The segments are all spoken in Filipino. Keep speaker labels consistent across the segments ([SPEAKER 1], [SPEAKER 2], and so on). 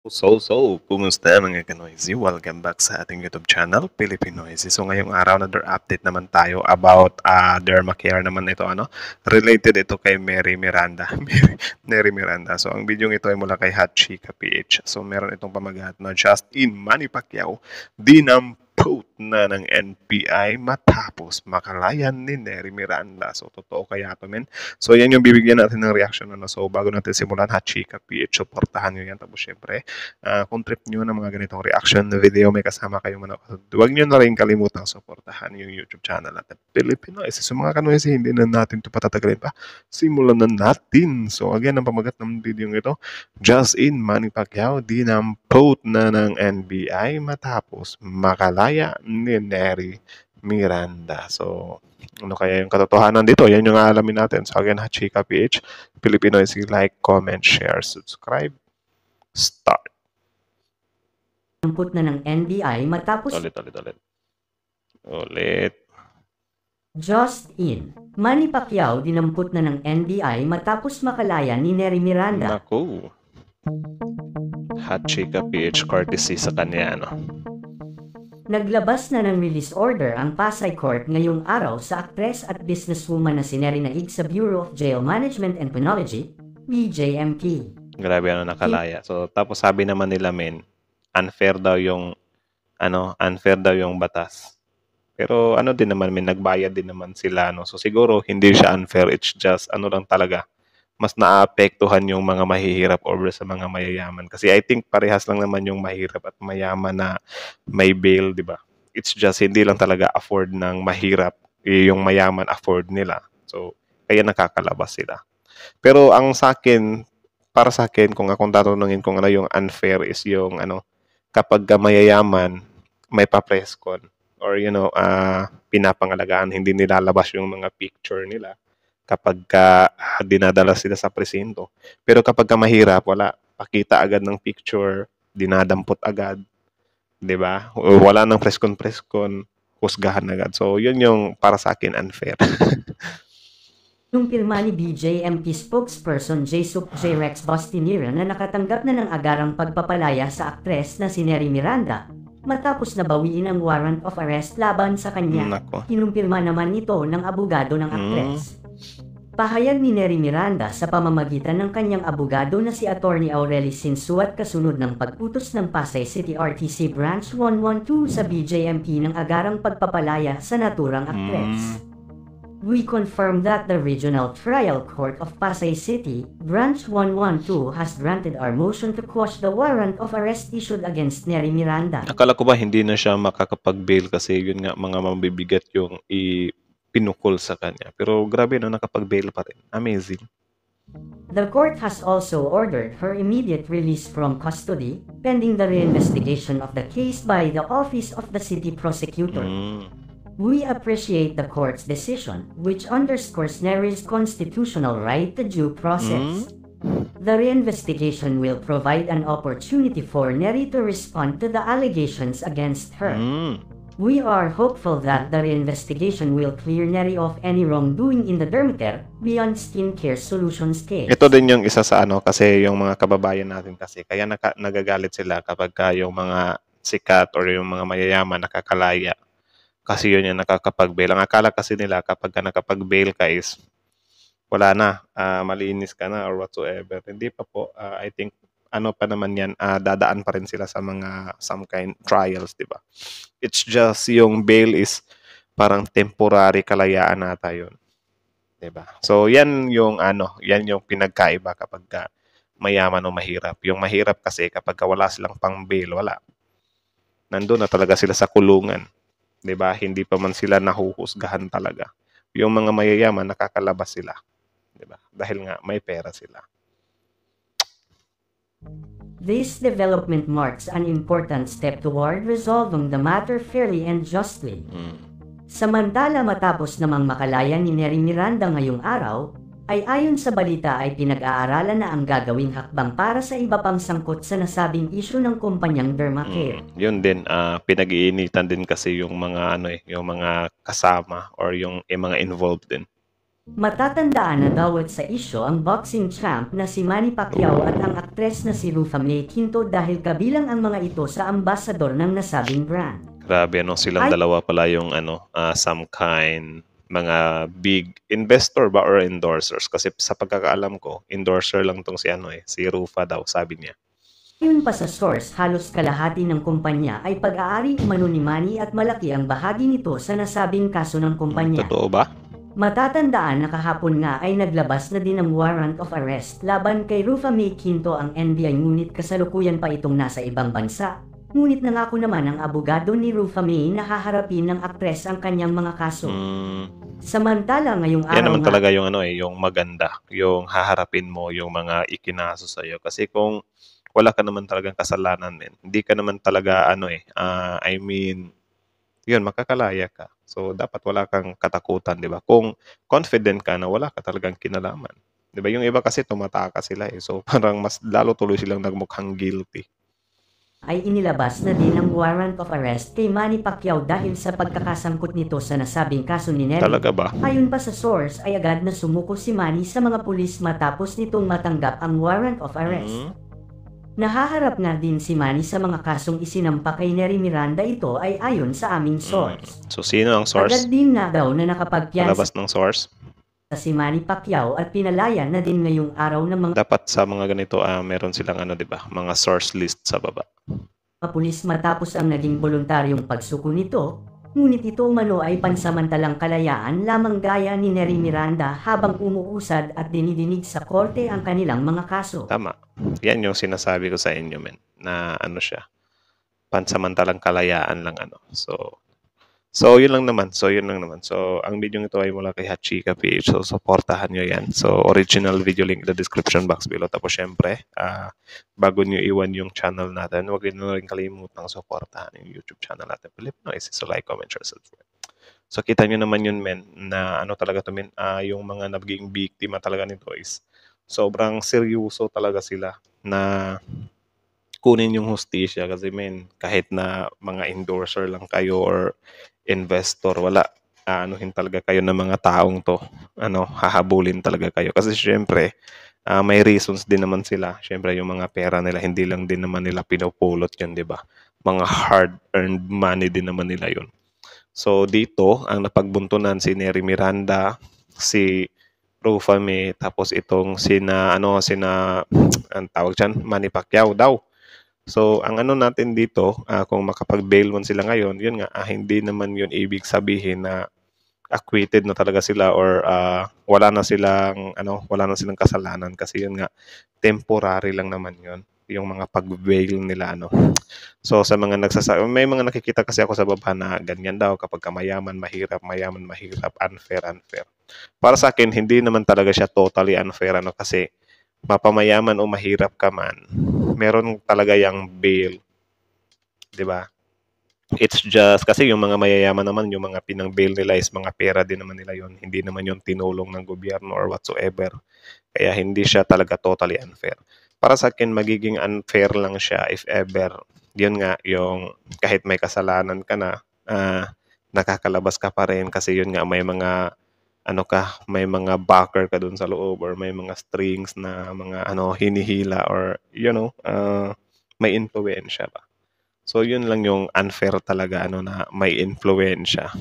[SPEAKER 1] Kumusta mga ka-noisy? Welcome back sa ating YouTube channel, Philippine Noisy. So ngayong araw na update naman tayo about Dermacare naman ito, related ito kay Mary Miranda. Mary Miranda. So ang video ito ay mula kay Hot Chica PH. So meron itong pamagat na Justin Manny Pacquiao, dinampot na ng NPI matapos makalayan ni Mary Miranda. So totoo kaya ito, men? So yan yung bibigyan natin ng reaction. So bago natin simulan, Hot Chica PH, supportahan nyo yan. Tapos syempre, kung trip nyo ng mga ganitong reaction na video, may kasama kayong manood. Huwag nyo na rin kalimutang suportahan yung YouTube channel natin, Filipino. Isa sa mga kanoysi, hindi na natin ito patatagalin pa. Simulan na natin. So again, ang pamagat ng video ito, Justin Manny Pacquiao, dinampot na ng NBI matapos makalaya ni Nery Miranda. So, ano kaya yung katotohanan dito? Yan yung aalamin natin. So again, Hachika PH, Filipino, like, comment, share, subscribe, start.
[SPEAKER 2] Dinampot na ng NBI matapos
[SPEAKER 1] Ulit.
[SPEAKER 2] Justin Manny Pacquiao dinampot na ng NBI matapos makalaya ni Nery Miranda.
[SPEAKER 1] Naku. Hot Chica PH courtesy sa kanya,
[SPEAKER 2] Naglabas na ng release order ang Pasay Court ngayong araw sa aktres at businesswoman na si Nery Naig sa Bureau of Jail Management and Penology, BJMP.
[SPEAKER 1] Grabe nakalaya. So tapos sabi naman nila, men, unfair daw yung batas. Pero din naman, men, nagbayad din naman sila, So siguro hindi siya unfair, it's just lang talaga, mas naapektuhan yung mga mahihirap over sa mga mayayaman. Kasi I think parehas lang naman yung mahirap at mayaman na may bail, di ba? It's just hindi lang talaga afford ng mahirap, yung mayaman afford nila. So kaya nakakalabas sila. Pero ang para sa akin, kung akong tatanungin kung ano yung unfair is yung kapag mayayaman, may pa-presscon or pinapangalagaan, hindi nilalabas yung mga picture nila kapag dinadala sila sa presinto. Pero kapag mahirap, wala, pakita agad ng picture, dinadampot agad, 'di ba? Wala nang preskon, husgahan agad. So yun yung para sa akin unfair.
[SPEAKER 2] Yung pirma ni BJMP spokesperson J-Sup J. Rex Bastinira na nakatanggap na ng agarang pagpapalaya sa aktres na si Nery Miranda matapos na bawiin ang warrant of arrest laban sa kanya.
[SPEAKER 1] Nako.
[SPEAKER 2] Kinumpirma naman ito ng abogado ng aktres. Pahayag ni Nery Miranda sa pamamagitan ng kanyang abogado na si Attorney Aureli Sinsuat kasunod ng pag-utos ng Pasay City RTC Branch 112 sa BJMP ng agarang pagpapalaya sa naturang aktres. We confirm that the Regional Trial Court of Pasay City, Branch 112 has granted our motion to quash the warrant of arrest issued against Nery Miranda.
[SPEAKER 1] Akala ko ba hindi na siya makakapag-bail kasi yun nga, mga mabibigat yung pinukol sa kanya. Pero grabe, nakapag-bail pa rin. Amazing.
[SPEAKER 2] The court has also ordered her immediate release from custody, pending the reinvestigation of the case by the Office of the City Prosecutor. We appreciate the court's decision, which underscores Nery's constitutional right to due process. The reinvestigation will provide an opportunity for Nery to respond to the allegations against her. We are hopeful that the reinvestigation will clear Nery of any wrongdoing in the Dermacare Beyond Skincare Solutions case.
[SPEAKER 1] Ito din yung isa sa kasi yung mga kababayan natin kasi kaya nagagalit sila kapag yung mga sikat or yung mga mayayaman nakakalaya. Kasi yun yung nakakapag-bail. Ang akala kasi nila kapag nakapag-bail ka is wala na, malinis ka na or whatsoever. Hindi pa po. I think pa naman yan, dadaan pa rin sila sa mga some kind trials, di ba? It's just yung bail is parang temporary kalayaan nata yun. Di ba? So yan yung yan yung pinagkaiba kapag mayaman o mahirap. Yung mahirap kasi kapag wala silang pang bail, wala. Nandun na talaga sila sa kulungan. 'Di ba? Hindi pa man sila nahuhusgahan talaga. Yung mga mayayaman nakakalabas sila, 'di ba? Dahil nga may pera sila.
[SPEAKER 2] This development marks an important step toward resolving the matter fairly and justly. Samantala matapos namang makalaya ni Nery Miranda ngayong araw, ay ayon sa balita ay pinag-aaralan na ang gagawing hakbang para sa iba pang sangkot sa nasabing issue ng kumpanyang Dermacare.
[SPEAKER 1] Yun din, pinag-iinitan din kasi yung mga yung mga kasama or yung mga involved din.
[SPEAKER 2] Matatandaan na dawat sa isyo ang boxing champ na si Manny Pacquiao at ang aktres na si Rufa Mae Quinto dahil kabilang ang mga ito sa ambasador ng nasabing brand.
[SPEAKER 1] Grabe, silang dalawa pala yung some kind mga big investor ba or endorsers, kasi sa pagkakaalam ko endorser lang tong si Rufa daw, sabi niya.
[SPEAKER 2] Ayon pa sa source, halos kalahati ng kumpanya ay pag-aari umano ni Manny at malaki ang bahagi nito sa nasabing kaso ng kumpanya.
[SPEAKER 1] Totoo ba?
[SPEAKER 2] Matatandaan na kahapon nga ay naglabas na din ng warrant of arrest laban kay Rufa Mae Quinto ang NBI, ngunit kasalukuyan pa itong nasa ibang bansa. Ngunit nangako naman ang abogado ni Rufa Mae na haharapin ng aktres ang kanyang mga kaso. Samantala ngayong araw
[SPEAKER 1] yan naman talaga yung yung maganda, yung haharapin mo yung mga ikinaso sa iyo, kasi kung wala ka naman talagang kasalanan, hindi ka naman talaga yun, makakalaya ka. So, dapat wala kang katakutan, di ba? Kung confident ka na wala ka talagang kinalaman. Di ba? Yung iba kasi tumataka sila eh. So, parang mas lalo tuloy silang nagmukhang guilty.
[SPEAKER 2] Ay inilabas na din ang warrant of arrest kay Manny Pacquiao dahil sa pagkakasangkot nito sa nasabing kaso ni Nery.
[SPEAKER 1] Talaga ba?
[SPEAKER 2] Ayon pa sa source ay agad na sumuko si Manny sa mga pulis matapos nitong matanggap ang warrant of arrest. Nahaharap nga din si Manny sa mga kasong isinampa kay Nery Miranda. Ito ay ayon sa aming source.
[SPEAKER 1] So, sino ang source?
[SPEAKER 2] Agad din na daw na nakapagpiyansa
[SPEAKER 1] Palabas ng source?
[SPEAKER 2] si Manny Pacquiao at pinalaya na din ngayong araw ng mga
[SPEAKER 1] Dapat sa mga ganito, meron silang di ba? Mga source list sa baba.
[SPEAKER 2] pulis matapos ang naging voluntaryong pagsuko nito. Ngunit ito umano ay pansamantalang kalayaan lamang gaya ni Nery Miranda habang umuusad at dinidinig sa korte ang kanilang mga kaso.
[SPEAKER 1] Tama. Yan yung sinasabi ko sa inyo, na siya, pansamantalang kalayaan lang So, yun lang naman. So, ang video ito ay mula kay Hachika PH. So, supportahan nyo yan. So, original video link in the description box below. Tapos, syempre, bago nyo iwan yung channel natin, huwag nyo rin kalimutang supportahan yung YouTube channel natin, Filipino Noises. So, like, comment, share, subscribe. So, kita nyo naman yun, na talaga to, yung mga naging biktima talaga nito is sobrang seryoso talaga sila na kunin yung hustisya, kasi kahit na mga endorser lang kayo or investor, wala, anuhin talaga kayo ng mga taong to, hahabulin talaga kayo, kasi syempre may reasons din naman sila. Syempre yung mga pera nila, hindi lang din naman nila pinupulot yun, di ba? Mga hard-earned money din naman nila yun. So dito ang napagbuntunan si Nery Miranda, si Rufa Mae, tapos itong ang tawag dyan, Manny Pacquiao daw. So, ang natin dito, kung makapag-bail man sila ngayon, yun nga, hindi naman yun ibig sabihin na acquitted na talaga sila or wala na silang kasalanan, kasi yun nga, temporary lang naman yun, yung mga pag-bail nila, So, sa mga may mga nakikita kasi ako sa baba na ganyan daw, kapag mayaman, mahirap, unfair. Para sa akin, hindi naman talaga siya totally unfair, kasi mapamayaman o mahirap ka man, meron talaga yung bail, di ba? It's just kasi yung mga mayayaman naman, yung mga pinang-bail nila is mga pera din naman nila yon, hindi naman yung tinulong ng gobyerno or whatsoever. Kaya hindi siya talaga totally unfair. Para sa akin, magiging unfair lang siya if ever, yun nga, yung kahit may kasalanan ka na, nakakalabas ka pa rin, kasi yun nga, may mga may mga backer ka dun sa loob, or may mga strings na mga hinihila, or may influensya ba. So yun lang yung unfair talaga, na may influensya,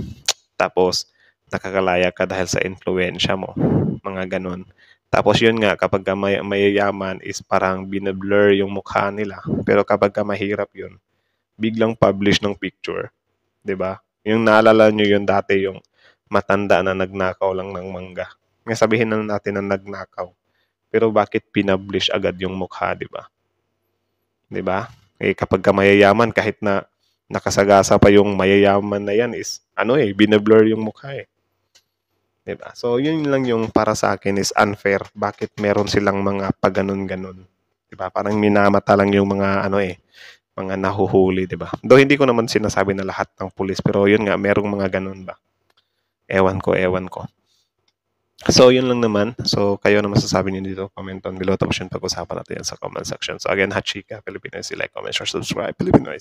[SPEAKER 1] tapos nakakalaya ka dahil sa influensya mo, mga ganun. Tapos yun nga, kapag mayayaman is parang binablur yung mukha nila, pero kapag mahirap yun, biglang publish ng picture, 'di ba? Yung naalala nyo yun dati, yung matanda na nagnakaw lang ng mangga. Nga sabihin na natin na nagnakaw, pero bakit pinablish agad yung mukha, di ba? Di ba? Eh, kapag mayayaman, kahit na nakasagasa pa yung mayayaman na yan, is binablur yung mukha eh. Di ba? So, yun lang yung para sa akin is unfair. Bakit meron silang mga paganon-ganon? Di ba? Parang minamata lang yung mga mga nahuhuli, di ba? Though hindi ko naman sinasabi na lahat ng pulis, pero yun nga, merong mga ganon ba? Ewan ko. So, yun lang naman. So, kayo na masasabi niyo dito, comment down below. Tapos yun, pag-usapan natin yan sa comment section. So, again, Hachika, Filipino, like, comment, share, subscribe, Filipino,